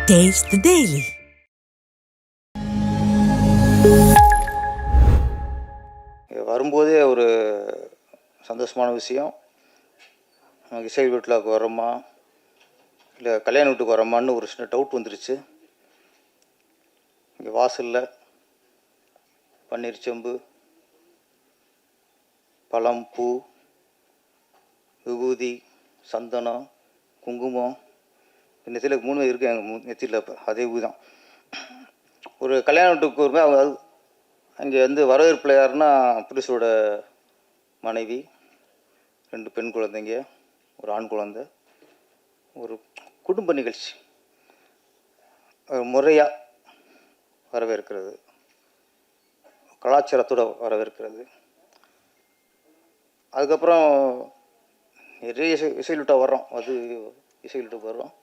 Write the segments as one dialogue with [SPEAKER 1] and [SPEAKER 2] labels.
[SPEAKER 1] Taste the Daily.
[SPEAKER 2] வரும்போதே ஒரு சந்தோஷமான விஷயம். நமக்கு இசை வீட்டில் வரோமா இல்லை கல்யாண வீட்டுக்கு வரோமான்னு ஒரு சின்ன டவுட் வந்துருச்சு. இங்கே வாசலில் பன்னீர் செம்பு, பழம், பூ, விபூதி, சந்தனம், குங்குமம், நெத்தியில் 3 இருக்குது எங்கள் நெத்தியில். இப்போ அதே தான் ஒரு கல்யாண வீட்டுக்கு வருமே. அவங்க அங்கே வந்து வரவேற்பில் யாருன்னா புருஷரோட மனைவி, 2 பெண் குழந்தைங்க, ஒரு ஆண் குழந்தை. ஒரு குடும்ப நிகழ்ச்சி முறையாக வரவேற்கிறது, கலாச்சாரத்தோடு வரவேற்கிறது. அதுக்கப்புறம் நிறைய இசையிலுட்டாக வர்றோம். அது இசையிலுட்டு வருவோம்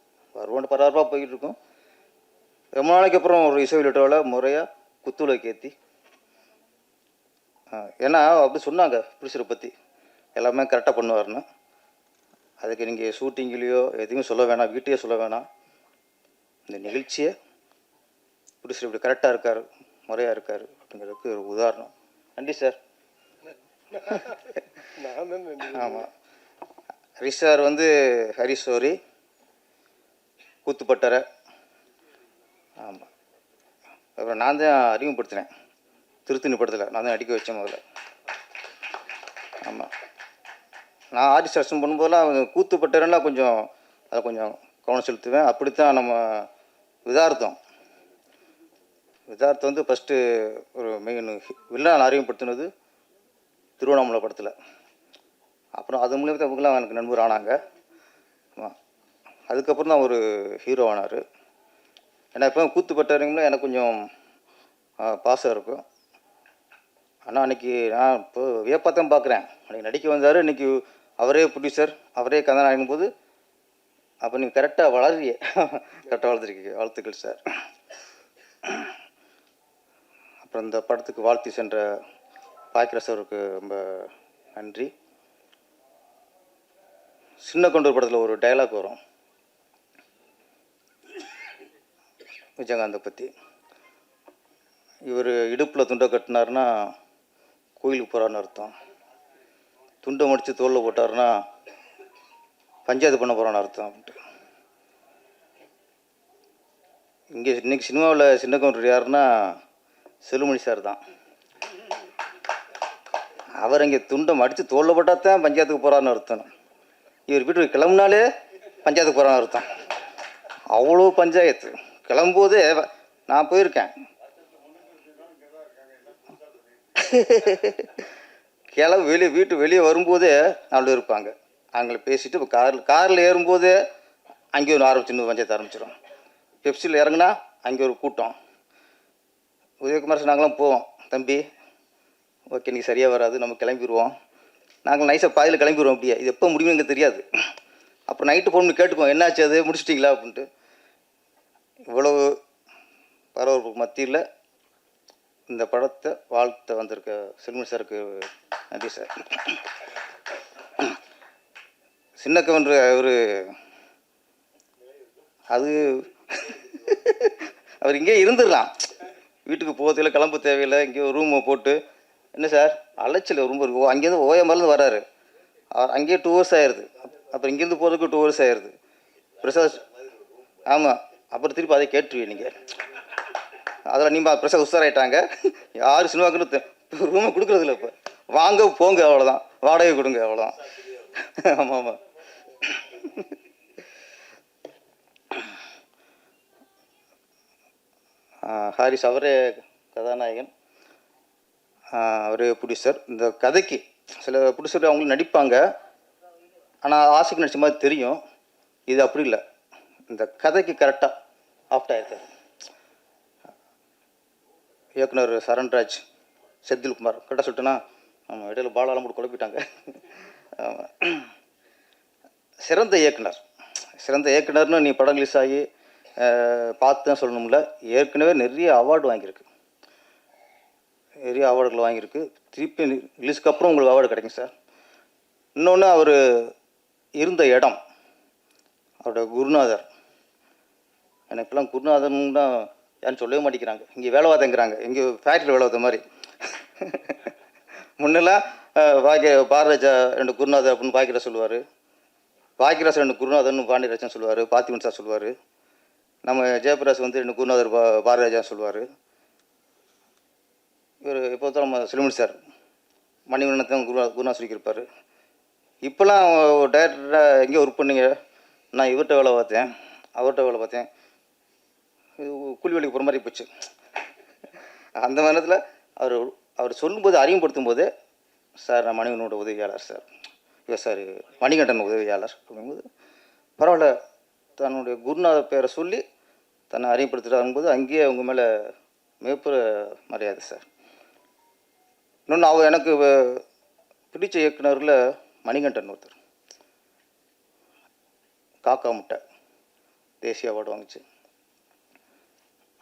[SPEAKER 2] பரபரப்பாக போய்கிட்டு இருக்கோம். ரொம்ப நாளைக்கு அப்புறம் ஒரு இசையிலுட்டாவில் முறையாக குத்துவிளக்கு ஏற்றி, ஏன்னா அப்படி சொன்னாங்க புருஷரை பற்றி எல்லாமே கரெக்டாக பண்ணுவார்னு. அதுக்கு நீங்கள் ஷூட்டிங்லேயோ எதுவுமே சொல்ல வேணாம், வீட்டையே சொல்ல வேணாம். இந்த நிகழ்ச்சியை புருஷர் இப்படி கரெக்டாக இருக்கார், முறையாக இருக்கார் அப்படிங்கிறதுக்கு ஒரு உதாரணம். நன்றி சார். ஆமாம், ஹரிஷ் சார் வந்து ஹரிஷோரி கூத்துப்பட்டறை. ஆமாம், அப்புறம் நான் தான் அறிமுகப்படுத்தினேன் திருத்தணி படத்தில். நான் தான் நடிக்க வச்சேன் முதல்ல. ஆமாம், நான் ஆர்டிஸ்ட் அரெஸ்ட் பண்ணும்போதெல்லாம் கூத்துப்பட்டறைன்னா கொஞ்சம் அதை கொஞ்சம் கவனம் செலுத்துவேன். அப்படித்தான் நம்ம விதார்த்தம் வந்து ஃபஸ்ட்டு ஒரு மெயின் வில்லன் அறிமுகப்படுத்தினது திருவண்ணாமலை படத்தில். அப்புறம் அது மூலியமாக தான் இவங்களாம் எனக்கு நண்பர் ஆனாங்க. ஆமாம், அதுக்கப்புறம் தான் ஒரு ஹீரோ ஆனார். ஏன்னா இப்போ கூத்துப்பட்டறைங்களா எனக்கு கொஞ்சம் பாசம் இருக்கும். ஆனால் அன்றைக்கி நான் இப்போ வியப்பாக தான் பார்க்குறேன். அன்றைக்கி நடிக்க வந்தார், இன்றைக்கி அவரே ப்ரொடியூசர், அவரே கதாநாயகன் போது அப்போ நீங்கள் கரெக்டாக வளர்றிய கரெக்டாக வளர்த்துருக்கீங்க. வாழ்த்துக்கள் சார். அப்புறம் இந்த படத்துக்கு வாழ்த்தி சென்ற பாக்கியராஜ் சாருக்கு ரொம்ப நன்றி. சின்ன கொண்டூர் படத்தில் ஒரு டைலாக் வரும் விஜயகாந்தை பற்றி. இவர் இடுப்பில் துண்டை கட்டினார்னா கோயிலுக்கு போகிறான்னு அர்த்தம், துண்டை முடித்து தோளில் போட்டார்னா பஞ்சாயத்து பண்ண போகிறான்னு அர்த்தம் அப்படின்ட்டு. இங்கே இன்றைக்கி சினிமாவில் சின்ன கவுண்டர் யாருன்னா செல்லுமணி சார் தான். அவர் இங்கே துண்டை மடித்து தோளில் போட்டால் தான் பஞ்சாயத்துக்கு போகிறான்னு அர்த்தம். இவர் வீட்டுக்கு கிளம்புனாலே பஞ்சாயத்துக்கு போகிறான்னு அர்த்தம். அவ்வளோ பஞ்சாயத்து. கிளம்பும்போதே நான் போயிருக்கேன். வீட்டு வெளியே வரும்போதே நாலு இருப்பாங்க. அவங்கள பேசிட்டு இப்போ காரில் ஏறும்போதே அங்கே ஒரு ஆரம்பிச்சு பஞ்சாயத்து ஆரம்பிச்சிடும். பெப்சியில் இறங்குனா அங்கே ஒரு கூட்டம். உதயகுமார் சார் நாங்களாம் போவோம், தம்பி ஓகே நீங்கள் சரியாக வராது, நம்ம கிளம்பிடுவோம். நாங்கள் நைஸாக பாதியில் கிளம்பிடுவோம். அப்படியே இது எப்போ முடியும்னு எங்களுக்கு தெரியாது. அப்புறம் நைட்டு ஃபோன் பண்ணி கேட்டுக்குவோம், என்னாச்சு அது முடிச்சிட்டிங்களா அப்படின்ட்டு. இவ்வளவு பரபரப்புக்கு மத்தியில் இந்த படத்தை வாழ்த்த வந்திருக்க செல்வமணி சாருக்கு நன்றி சார். சின்ன கவுண்டர் அவர் அது அவர் இங்கே இருந்துடலாம், வீட்டுக்கு போகிறதுல கிளம்ப தேவையில்லை. இங்கே ஒரு ரூமை போட்டு என்ன சார் அலைச்சல் ரொம்ப அங்கேருந்து ஓயமருந்து வராரு, அங்கேயே 2 hours ஆயிடுது. அப்புறம் இங்கேருந்து போகிறதுக்கு 2 hours ஆயிடுது. பிரசாத் ஆமாம், அப்புறம் திருப்பி அதை கேட்டுருவீங்க நீங்கள். அதில் நீங்கள் பிரசாத் உஷாராயிட்டாங்க. யார் சினிமாக்குன்னு ரூமை கொடுக்குறதில்ல. இப்போ வாங்க போங்க அவ்வளோதான், வாடகை கொடுங்க அவ்வளோதான். ஆமாம் ஆமாம். ஹாரிஸ் அவரே கதாநாயகன், அவரே ப்ரொடியூசர். இந்த கதைக்கு சில ப்ரொடியூசர் அவங்களும் நடிப்பாங்க, ஆனால் ஆசைக்கு நடித்த மாதிரி தெரியும். இது அப்படி இல்லை, இந்த கதைக்கு கரெக்டாக ஆஃப்ட் ஆகிருக்காரு. இயக்குனர் சரண்ராஜ், செந்தில்குமார் கரெக்டாக சொல்லிட்டேன்னா. ஆமாம், இடையில பாலாலாம் போட்டு குழப்பிட்டாங்க. சிறந்த இயக்குனர்னு நீ படம் ரிலீஸ் ஆகி பார்த்து தான் சொல்லணும்ல. ஏற்கனவே நிறைய அவார்டு வாங்கியிருக்கு, நிறைய அவார்டுகள் வாங்கியிருக்கு. திருப்பி ரிலீஸ்க்கு அப்புறம் உங்களுக்கு அவார்டு கிடைக்கும் சார். இன்னொன்று, அவர் இருந்த இடம், அவரோட குருநாதர் எனக்கு இப்போலாம் குருநாதன் தான் யாரும் சொல்லவே மாட்டேங்கிறாங்க. இங்கே வேலை பார்த்தேங்கிறாங்க, இங்கே ஃபேக்ட்ரியில் வேலை பார்த்த மாதிரி. முன்னெல்லாம் பாரதிராஜா 2 குருநாதர் அப்படின்னு பாக்கியராஜ் சொல்லுவார், பாக்கியராஜ் 2 குருநாதர்னு பாண்டியராஜன் சொல்லுவார், பார்த்திபன் சார் சொல்லுவார், நம்ம ஜெயபிரகாஷ் வந்து 2 குருநாதர் பாரதிராஜா சொல்லுவார். இவர் இப்போ தான் நம்ம சிலுமணி சார் மணிவண்ணன் குருநாதர் சொல்லியிருப்பார். இப்போலாம் டைரக்டராக எங்கேயோ ஒர்க் பண்ணீங்க, நான் இவர்கிட்ட வேலை பார்த்தேன், அவர்கிட்ட வேலை பார்த்தேன், கூலி வேலைக்கு போகிற மாதிரி போச்சு. அந்த நேரத்தில் அவர் சொல்லும்போது அறிமுகப்படுத்தும் போது, சார் நான் மணிவண்ணனோட உதவியாளர் சார், இவர் சார் மணிகண்டன் உதவியாளர் அப்படிங்கும்போது பரவாயில்ல, தன்னுடைய குருநாதர் பேரை சொல்லி தன்னை அறிமுகப்படுத்திட்டு வரும்போது அங்கேயே அவங்க மேலே மிகப்பெரிய மரியாதை சார். இன்னொன்று எனக்கு பிடிச்ச இயக்குனரில் மணிகண்டன் ஒருத்தர், காக்கா முட்டை தேசிய அவார்டு வாங்குச்சு.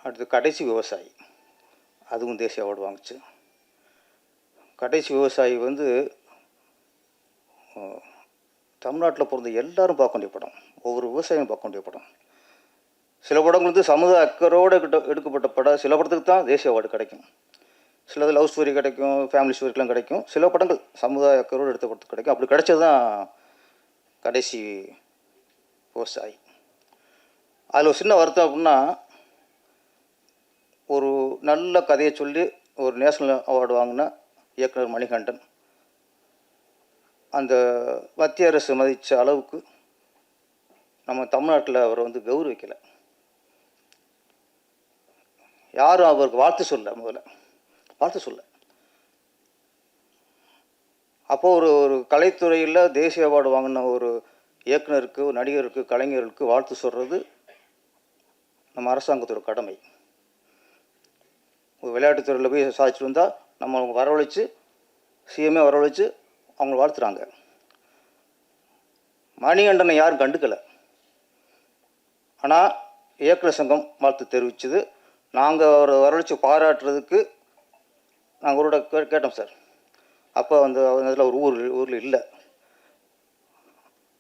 [SPEAKER 2] அடுத்து கடைசி விவசாயி, அதுவும் தேசிய அவார்டு வாங்குச்சு. கடைசி விவசாயி வந்து தமிழ்நாட்டில் பிறந்த எல்லாரும் பார்க்க வேண்டிய படம், ஒவ்வொரு விவசாயியும் பார்க்க வேண்டிய படம். சில படங்கள் வந்து சமுதாய அக்கறையோடு எடுக்கப்பட்ட படம், சில படத்துக்கு தான் தேசிய அவார்டு கிடைக்கும், சிலது லவ் ஸ்டோரி கிடைக்கும், ஃபேமிலி ஸ்டோரிக்கெலாம் கிடைக்கும், சில படங்கள் சமுதாய அக்கறையோடு எடுத்த படத்துக்கு கிடைக்கும். அப்படி கிடைச்சது தான் கடைசி விவசாயி. அதில் ஒரு சின்ன வருத்தம் அப்படின்னா, ஒரு நல்ல கதையை சொல்லி ஒரு நேஷ்னல் அவார்டு வாங்கின இயக்குனர் மணிகண்டன் அந்த மத்திய அரசு மதித்த அளவுக்கு நம்ம தமிழ்நாட்டில் அவரை வந்து கௌரவிக்கலை. யாரும் அவருக்கு வாழ்த்து சொல்ல, முதல்ல வாழ்த்து சொல்ல. அப்போது ஒரு கலைத்துறையில் தேசிய அவார்டு வாங்கின ஒரு இயக்குனருக்கு, நடிகருக்கு, கலைஞருக்கு வாழ்த்து சொல்கிறது நம்ம அரசாங்கத்தோட கடமை. ஒரு விளையாட்டுத்துறையில் போய் சாதிச்சுட்டு வந்தால் நம்ம அவங்க வரவழைச்சு, சிஎம்ஏ வரவழைச்சு அவங்க வாழ்த்துறாங்க. மணிகண்டனை யாரும் கண்டுக்கலை. ஆனால் இயக்குனர் சங்கம் வாழ்த்து தெரிவிச்சது. நாங்கள் அவரை வரவழைச்சு பாராட்டுறதுக்கு நாங்கள் அவரோட கேட்டோம் சார். அப்போ அந்த அதில் ஒரு ஊரில் இல்லை.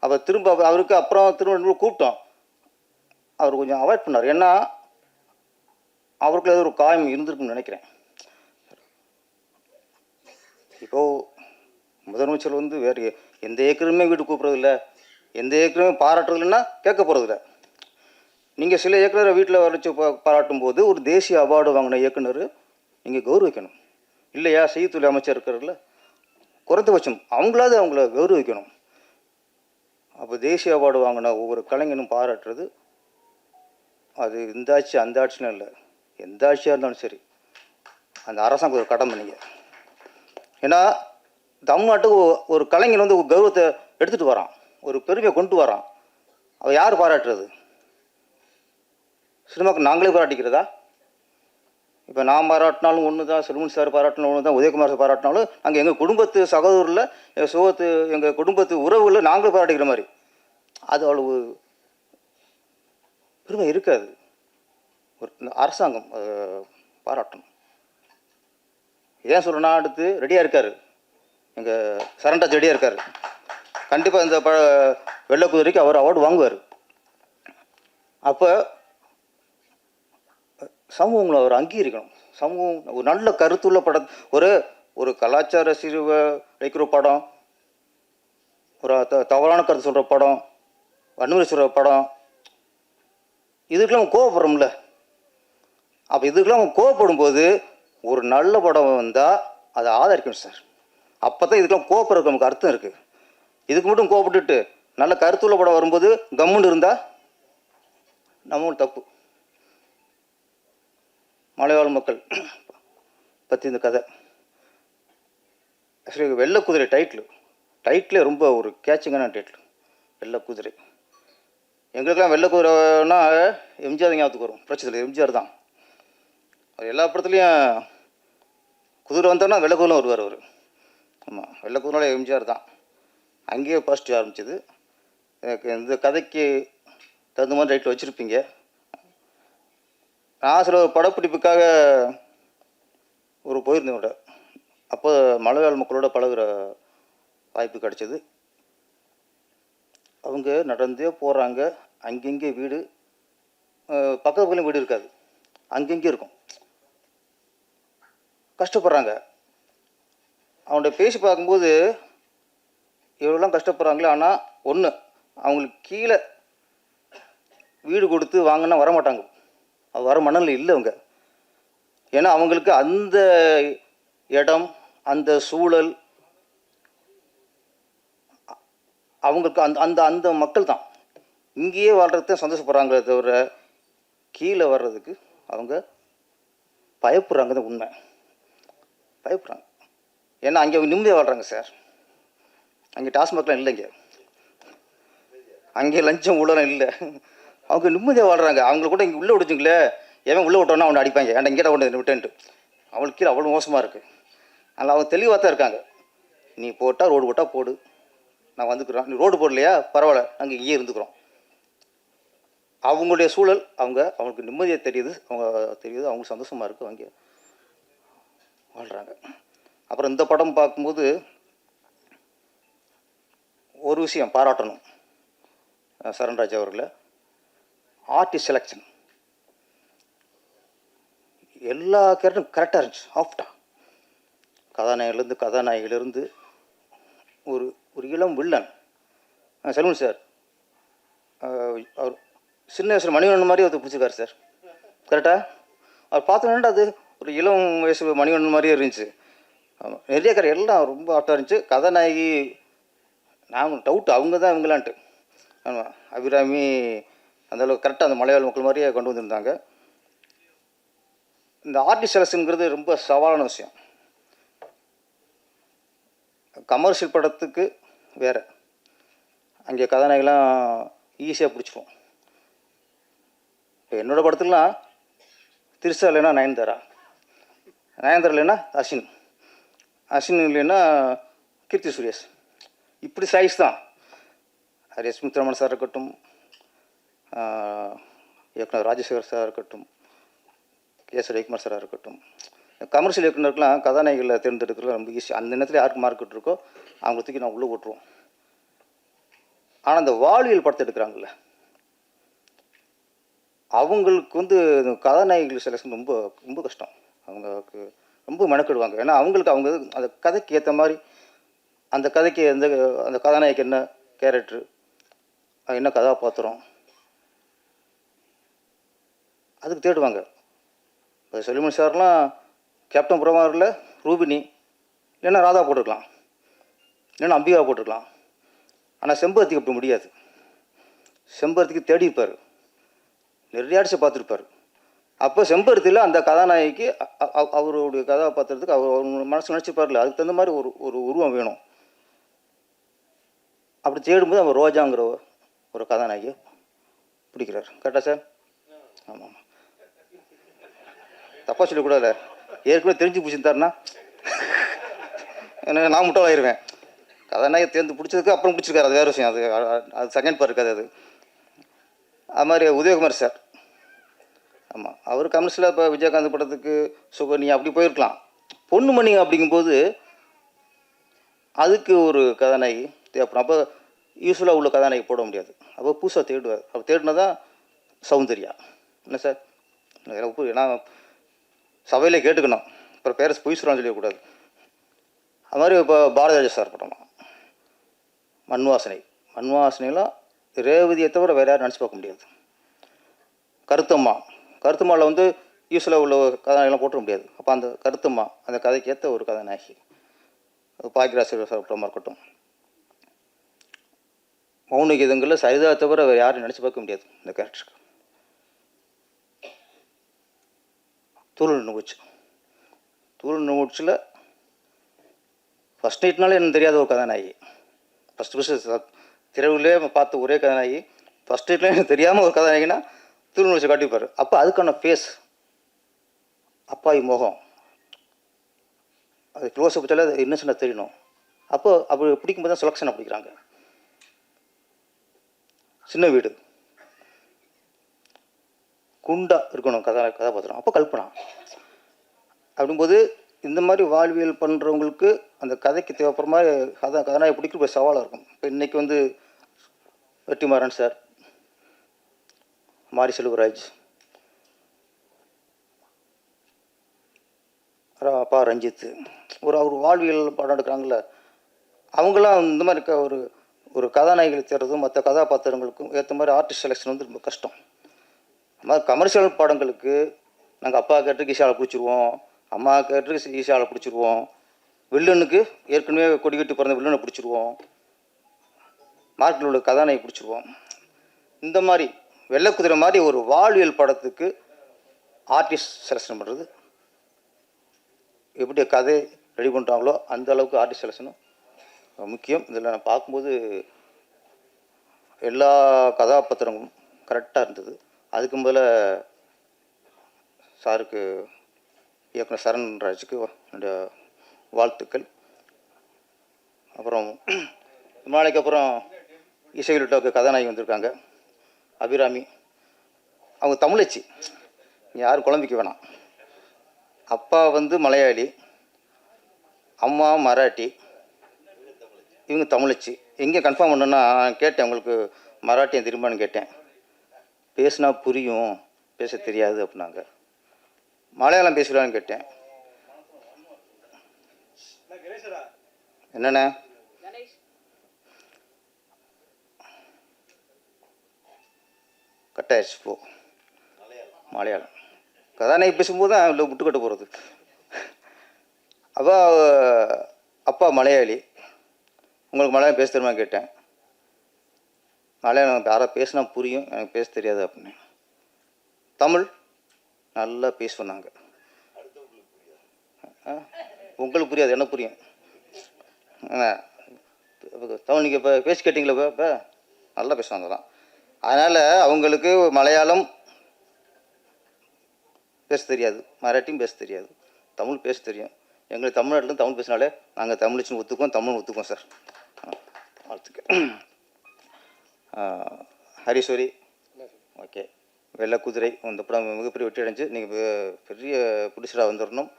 [SPEAKER 2] அப்போ திரும்ப அவருக்கு அப்புறம் திரும்ப கூப்பிட்டோம். அவர் கொஞ்சம் அவாய்ட் பண்ணார். ஏன்னா அவருக்குள்ள ஏதோ ஒரு காயம் இருந்திருக்குன்னு நினைக்கிறேன். இப்போது முதலமைச்சர் வந்து வேறு எந்த இயக்குனருமே வீட்டு கூப்பிட்றதில்ல, எந்த இயக்குனருமே பாராட்டுறதில்லைன்னா கேட்க போகிறதில்ல. நீங்கள் சில இயக்குனரை வீட்டில் வரைச்சி பாராட்டும் போது ஒரு தேசிய அவார்டு வாங்கின இயக்குனர் நீங்கள் கௌரவிக்கணும் இல்லையா? செய்தித்துறை அமைச்சர் இருக்கிறதில்ல, குறைந்தபட்சம் அவங்களாவது அவங்கள கௌரவிக்கணும். அப்போ தேசிய அவார்டு வாங்கின ஒவ்வொரு கலைஞனும் பாராட்டுறது, அது இந்த ஆட்சி அந்த ஆட்சியும் இல்லை, எந்த ஆட்சியாக இருந்தாலும் சரி அந்த அரசாங்கம் ஒரு கடமை. நீங்கள் ஏன்னா தமிழ்நாட்டுக்கு ஒரு கலைஞர் வந்து ஒரு கௌரவத்தை எடுத்துகிட்டு வரான், ஒரு பெருமையை கொண்டு வரான். அவள் யார் பாராட்டுறது? சினிமாவுக்கு நாங்களே பாராட்டிக்கிறதா? இப்போ நான் பாராட்டினாலும் ஒன்று தான், செல்வன் சார் பாராட்டினாலும் ஒன்று தான், உதயகுமார் சார் பாராட்டினாலும் நாங்கள் எங்கள் குடும்பத்து சகோதரில், எங்கள் குடும்பத்து உறவுகளில் நாங்களே பாராட்டிக்கிற மாதிரி அது அவ்வளவு பெருமை இருக்காது. ஒரு அரசாங்கம் பாராட்டணும். ஏன் சொல்கிறேன்னா, அடுத்து ரெடியாக இருக்கார் எங்கள் சரண்டாஜ், ரெடியாக இருக்கார். கண்டிப்பாக இந்த வெள்ளைக்குதிரைக்கு அவர் அவார்டு வாங்குவார். அப்போ சமூகங்களை அவர் அங்கீகரிக்கணும். சமூகம் ஒரு நல்ல கருத்துள்ள படம், ஒரு கலாச்சார சிறுவை வைக்கிற படம், ஒரு தவறான கருத்து சொல்கிற படம், வன்முறை சொல்கிற படம், இதுக்கெல்லாம் கோவப்படுறோம்ல. அப்போ இதுக்கெல்லாம் கோவப்படும் போது ஒரு நல்ல படம் வந்தால் அதை ஆதரிக்கணும் சார். அப்போ தான் இதுக்கெல்லாம் கோவப்படுறதுக்கு நமக்கு அர்த்தம் இருக்குது. இதுக்கு மட்டும் கோவப்பட்டுட்டு நல்ல கருத்துள்ள படம் வரும்போது கம்முன்னு இருந்தால் நம்மளும் தப்பு. மலைவாழ் மக்கள் பற்றி இந்த கதை ஆக்சுவலி வெள்ளை குதிரை டைட்டிலே ரொம்ப ஒரு கேட்சிங்கான டைட்டில். வெள்ளை குதிரை. எங்களுக்கெல்லாம் வெள்ளை குதிரைனா எம்ஜிஆர் ஞாபகத்துக்கு வரும். பிரச்சனை எம்ஜிஆர் தான். எல்லா படத்துலையும் குதிரை வந்தோன்னா வெள்ளை குதிரை வருவார் அவர். ஆமாம், வெள்ளை குதிரை எம்ஜிஆர் தான். அங்கேயே ஃபர்ஸ்ட் ஆரம்பிச்சது. இந்த கதைக்கு தகுந்த மாதிரி டைட்டில் வச்சுருப்பீங்க. நான் சில படப்பிடிப்புக்காக போயிருந்தேன் விட, அப்போ மலையாள மக்களோட பழகுற வாய்ப்பு கிடச்சிது. அவங்க நடந்தே போகிறாங்க, அங்கங்கே வீடு, பக்கத்து பக்கத்துலேயும் வீடு இருக்காது, அங்கங்கேயும் இருக்கும். கஷ்டப்படுறாங்க. அவன்கிட்ட பேசி பார்க்கும்போது இவ்வளோலாம் கஷ்டப்படுறாங்களே, ஆனால் ஒன்று, அவங்களுக்கு கீழே வீடு கொடுத்து வாங்கினா வரமாட்டாங்க. அது வர மனநிலை இல்லை அவங்க. ஏன்னா அவங்களுக்கு அந்த இடம், அந்த சூழல், அவங்களுக்கு அந்த அந்த அந்த மக்கள் தான் இங்கேயே வாழ்கிறத சந்தோஷப்படுறாங்களே தவிர கீழே வர்றதுக்கு அவங்க பயப்படுறாங்க. தான் உண்மை, பயப்படுறாங்க. ஏன்னா அங்கே அவங்க நிம்மதியாக வாழ்கிறாங்க சார். அங்கே டாஸ்மாக்லாம் இல்லைங்க, அங்கே லஞ்சம் ஊழலாம் இல்லை, அவங்க நிம்மதியாக வாழ்கிறாங்க. அவங்கள கூட இங்கே உள்ளே விடுச்சுங்களே, எவன் உள்ளே விட்டோன்னா அவனை அடிப்பாங்க, ஏன்டா இங்கே கொண்டு விட்டேன்ட்டு. அவளுக்கு கீழே அவ்வளோ மோசமாக இருக்குது. அதனால் அவங்க தெளிவாக தான் இருக்காங்க. நீ போட்டால் ரோடு போட்டால் போடு, நான் வந்துக்கிறோம். நீ ரோடு போடலையா பரவாயில்ல, நாங்கள் இங்கேயே இருந்துக்கிறோம். அவங்களுடைய சூழல், அவங்களுக்கு நிம்மதியாக தெரியுது, அவங்களுக்கு சந்தோஷமாக இருக்குது, அவங்க வாழ்கிறாங்க. அப்புறம் இந்த படம் பார்க்கும்போது ஒரு விஷயம் பாராட்டணும் சரண்ராஜ் அவர்களை. ஆர்டிஸ்ட் செலெக்ஷன் எல்லா கேரக்டரும் கரெக்டாக இருந்துச்சு. ஆஃப்டா கதாநாயகிலிருந்து ஒரு ஒரு இளம் வில்லன் செல்வன் சார், அவர் சின்ன வயசில் மணிவண்ணன் மாதிரி அவர் பிடிச்சிருக்காரு சார். கரெக்டாக அவர் பார்த்தோன்னா அது ஒரு இளம் வயசு மணிவண்ணன் மாதிரியே இருந்துச்சு. ஆமாம், நிறைய கரை எல்லாம் ரொம்ப ஆட்டாக இருந்துச்சு. கதாநாயகி நாங்கள் டவுட்டு அவங்க தான் இவங்களான்ட்டு. ஆமாம், அபிராமி அந்தளவுக்கு கரெக்டாக அந்த மலையாள மக்கள் மாதிரியே கொண்டு வந்திருந்தாங்க. இந்த ஆர்டிஸ்ட் செலக்ஷனுங்கிறது ரொம்ப சவாலான விஷயம். கமர்ஷியல் படத்துக்கு வேறு, அங்கே கதாநாயகெல்லாம் ஈஸியாக பிடிச்சிப்போம். இப்போ என்னோடய படத்துலலாம் திருசா இல்லைன்னா நயன்தாரா இல்லைன்னா அஸ்வின் இல்லைன்னா கீர்த்தி சுரேஷ், இப்படி சாய்ஸ் தான். எஸ் முத்துராமன் சார் இருக்கட்டும், இயக்குனர் ராஜசேகர் சார் இருக்கட்டும், எஸ் ரவிக்குமார் சாராக இருக்கட்டும். கமர்ஷியல் இயக்குனருக்குலாம் கதாநாயகிகளை தேர்ந்தெடுக்கிறது ரொம்ப ஈஸி. அந்த நேரத்தில் யாருக்கு மார்க்கெட் இருக்கோ அவங்கள தூக்கி நான் உள்ளே போட்டுருவோம். ஆனால் அந்த வாழ்வியல் படத்தை எடுக்கிறாங்கல்ல, அவங்களுக்கு கதாநாயகிகள் செலக்ஷன் ரொம்ப ரொம்ப கஷ்டம். அவங்களுக்கு ரொம்ப மெனக்கிடுவாங்க. ஏன்னா அவங்களுக்கு அவங்க அந்த கதைக்கு ஏற்ற மாதிரி, அந்த கதைக்கு அந்த கதாநாயகி என்ன கேரக்டரு, என்ன கதாபாத்திரம், அதுக்கு தேடுவாங்க. இப்போ செல்வமணி சார்லாம் கேப்டன் பிரபாகரில் ரூபினி இல்லைன்னா ராதா போட்டுருக்கலாம், இல்லைன்னா அம்பிகா போட்டுருக்கலாம். ஆனால் செம்பருத்திக்கு அப்படி முடியாது. செம்பருத்திக்கு தேடி இருப்பார், நிறைய அடிச்சு பார்த்துருப்பார். அப்போ செம்பருத்தியில் அந்த கதாநாயகிக்கு அவருடைய கதாபாத்திரத்துக்கு அவர் மனசு நினச்சிப்பார்ல, அதுக்கு தகுந்த மாதிரி ஒரு உருவம் வேணும். அப்படி தேடும்போது அவர் ரோஜாங்கிற ஒரு கதாநாயகியை பிடிக்கிறார். கரெக்டாக சார்? ஆமாம், தப்பாக சொல்லக்கூடாது. ஏற்கனவே தெரிஞ்சு பிடிச்சிருந்தாருன்னா நான் முட்டாளாயிருவேன். கதாநாயகி தேர்ந்து பிடிச்சதுக்கு அப்புறம் பிடிச்சிருக்காரு, அது வேறு விஷயம். அது செகண்ட் பார்ட் இருக்காது. அது மாதிரி உதயகுமார் சார், ஆமாம், அவர் கமர்ஷியலாக இப்போ விஜயகாந்த் படத்துக்கு சுகனி அப்படி போயிருக்கலாம். பொண்ணுமணி அப்படிங்கும்போது அதுக்கு ஒரு கதாநாயகி தேவைப்படும். அப்போ யூஸ்வலாக உள்ள கதாநாயகி போட முடியாது. அப்போ புதுசாக தேடுவார். அப்போ தேடினா தான் சௌந்தர்யா. என்ன சார்? ஏன்னா சபையிலே கேட்டுக்கணும், அப்புறம் பேரஸ் பொய் சொல்கிறான்னு சொல்லக்கூடாது. அது மாதிரி இப்போ பாரதிராஜா சார் படம் மண்வாசனைலாம் ரேவதியை தவிர வேறு யாரும் நினச்சி பார்க்க முடியாது. கருத்தம்மாவில் யூஸ்வலாக உள்ள கதாநாயகெலாம் போட்டுற முடியாது. அப்போ அந்த கருத்தம்மா அந்த கதைக்கு ஏற்ற ஒரு கதாநாயகி. பாக்கியராஜ் சார் படமாக இருக்கட்டும், மௌன கீதங்களில் சரிதா தவிர வேறு யாரும் நினச்சி பார்க்க முடியாது இந்த கேரக்டருக்கு. தூள் நிகழ்ச்சியில் ஃபஸ்ட் நைட்னாலே எனக்கு தெரியாத ஒரு கதாநாயகி. ஃபஸ்ட்டு திரைவிலே பார்த்த ஒரே கதாநாயகி, ஃபஸ்ட் நைட்ல எனக்கு தெரியாமல் ஒரு கதாநாயகினா தூள் நிகழ்ச்சி காட்டிப்பார். அப்போ அதுக்கான ஃபேஸ், அப்பாவி முகம், அது க்ளோஸப் வச்சாலே அது இன்னசென்ட்டாக தெரியணும். அப்போ அப்படி பிடிக்கும்போது தான் செலக்ஷனை பிடிக்கிறாங்க. சின்ன வீடு குண்டா இருக்கணும் கதாபாத்திரம், அப்போ கல்பனா. அப்படிங்கும்போது இந்த மாதிரி வாழ்வியல் பண்ணுறவங்களுக்கு அந்த கதைக்கு தேவைப்படுற மாதிரி கதாநாயகி பிடிக்கிற ஒரு சவாலாக இருக்கும். இப்போ இன்றைக்கி வெற்றிமாறன் சார், மாரி செல்வராஜ், அப்பா ரஞ்சித், அவர் வாழ்வியல் படம் எடுக்கிறாங்கள, அவங்களாம் இந்த மாதிரி ஒரு ஒரு கதாநாயகிகள் தேர்றதும் மற்ற கதாபாத்திரங்களுக்கும் ஏற்ற மாதிரி ஆர்டிஸ்ட் செலெக்ஷன் வந்து ரொம்ப கஷ்டம். அது மாதிரி கமர்ஷியல் படங்களுக்கு நாங்கள் அப்பா கேட்டுக்கு ஈஷாவில் பிடிச்சிருவோம், அம்மா கேட்டுக்கு ஈஷாவில் பிடிச்சிருவோம், வில்லனுக்கு ஏற்கனவே கொடி கட்டி பிறந்த வில்லனை பிடிச்சிருவோம், மார்க்கில் உள்ள கதாநாயகி பிடிச்சிருவோம். இந்த மாதிரி வெள்ளைக்குதிரை மாதிரி ஒரு வாழ்வியல் படத்துக்கு ஆர்டிஸ்ட் செலெக்ஷன் பண்ணுறது எப்படி கதை ரெடி பண்ணுறாங்களோ அந்த அளவுக்கு ஆர்டிஸ்ட் செலெக்ஷனும் முக்கியம். இதில் நான் பார்க்கும்போது எல்லா கதாபாத்திரங்களும் கரெக்டாக இருந்தது. அதுக்கு முதல்ல சாருக்கு, இயக்குனர் சரண்ராஜுக்கு என்னுடைய வாழ்த்துக்கள். அப்புறம் நாளைக்கு அப்புறம் இசைவிலுட்டாவுக்கு கதாநாயகி வந்திருக்காங்க அபிராமி. அவங்க தமிழச்சி, யாரும் குழம்பிக்க வேணாம். அப்பா வந்து மலையாளி, அம்மா மராட்டி, இவங்க தமிழச்சி. எங்கே கன்ஃபார்ம் பண்ணணுன்னா கேட்டேன், உங்களுக்கு மராட்டியம் தெரியுமான்னு கேட்டேன். பேசுனா புரியும், பேச தெரியாது அப்படின்னாங்க. மலையாளம் பேசுகிறான்னு கேட்டேன். என்னண்ணே? கட்டாயிடுச்சு போ. மலையாளம் கதாநாயகி பேசும்போது தான் இல்லை முட்டுக்கட்ட போகிறது. அப்பா மலையாளி, உங்களுக்கு மலையாளம் பேச தெரியுமா கேட்டேன். மலையாளம் யாராவது பேசினா புரியும், எனக்கு பேச தெரியாது அப்படின்னு. தமிழ் நல்லா பேசுவாங்க. உங்களுக்கு புரியாது, என்ன புரியும். தமிழ் நீங்கள் இப்போ பேசி கேட்டிங்களா? இப்போ நல்லா பேசுவாங்க தான். அதனால் அவங்களுக்கு மலையாளம் பேச தெரியாது, மராட்டியும் பேச தெரியாது, தமிழ் பேச தெரியும். எங்களுக்கு தமிழ்நாட்டில் தமிழ் பேசினாலே நாங்கள் தமிழ்ச்சின்னு ஒத்துக்குவோம், தமிழ் ஒத்துக்குவோம் சார். வாழ்த்துக்கள். ஹரிஸ்வரி, ஓகே. வெள்ளைக்குதிரை இந்த படம் மிகப்பெரிய வெற்றி அடைஞ்சு நீங்கள் பெரிய ப்ரொடியூசராக வந்துடணும்,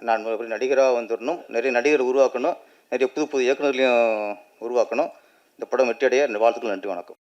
[SPEAKER 2] நான் பெரிய நடிகராக வந்துடணும், நிறைய நடிகரை உருவாக்கணும், நிறைய புது புது இயக்குநர்களையும் உருவாக்கணும். இந்த படம் வெற்றி அடைய வாழ்த்துக்கள். நன்றி, வணக்கம்.